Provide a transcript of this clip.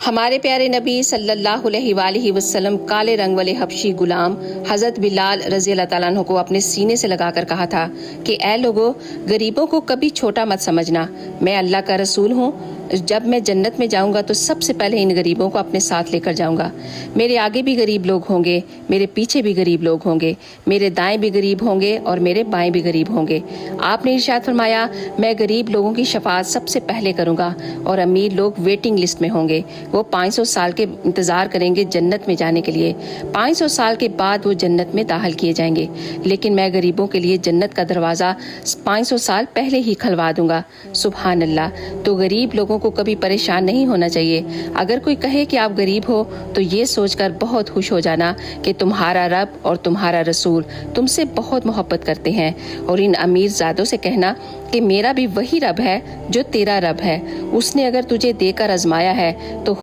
ہمارے پیارے نبی صلی اللہ علیہ وآلہ وسلم کالے رنگ والے حبشی غلام حضرت بلال رضی اللہ تعالیٰ عنہ کو اپنے سینے سے لگا کر کہا تھا کہ اے لوگو، غریبوں کو کبھی چھوٹا مت سمجھنا، میں اللہ کا رسول ہوں۔ جب میں جنت میں جاؤں گا تو سب سے پہلے ان غریبوں کو اپنے ساتھ لے کر جاؤں گا۔ میرے آگے بھی غریب لوگ ہوں گے، میرے پیچھے بھی غریب لوگ ہوں گے، میرے دائیں بھی غریب ہوں گے اور میرے بائیں بھی غریب ہوں گے۔ آپ نے ارشاد فرمایا، میں غریب لوگوں کی شفاعت سب سے پہلے کروں گا اور امیر لوگ ویٹنگ لسٹ میں ہوں گے۔ وہ 500 سال کے انتظار کریں گے جنت میں جانے کے لیے۔ 500 سال کے بعد وہ جنت میں داخل کیے جائیں گے، لیکن میں غریبوں کے لیے جنت کا دروازہ 500 سال پہلے ہی کھلوا دوں گا۔ سبحان اللہ۔ تو غریب لوگوں کو کبھی پریشان نہیں ہونا چاہیے۔ اگر کوئی کہے کہ آپ غریب ہو تو یہ سوچ کر بہت خوش ہو جانا کہ تمہارا رب اور تمہارا رسول تم سے بہت محبت کرتے ہیں، اور ان امیر زادوں سے کہنا کہ میرا بھی وہی رب ہے جو تیرا رب ہے، اس نے اگر تجھے دے کر آزمایا ہے تو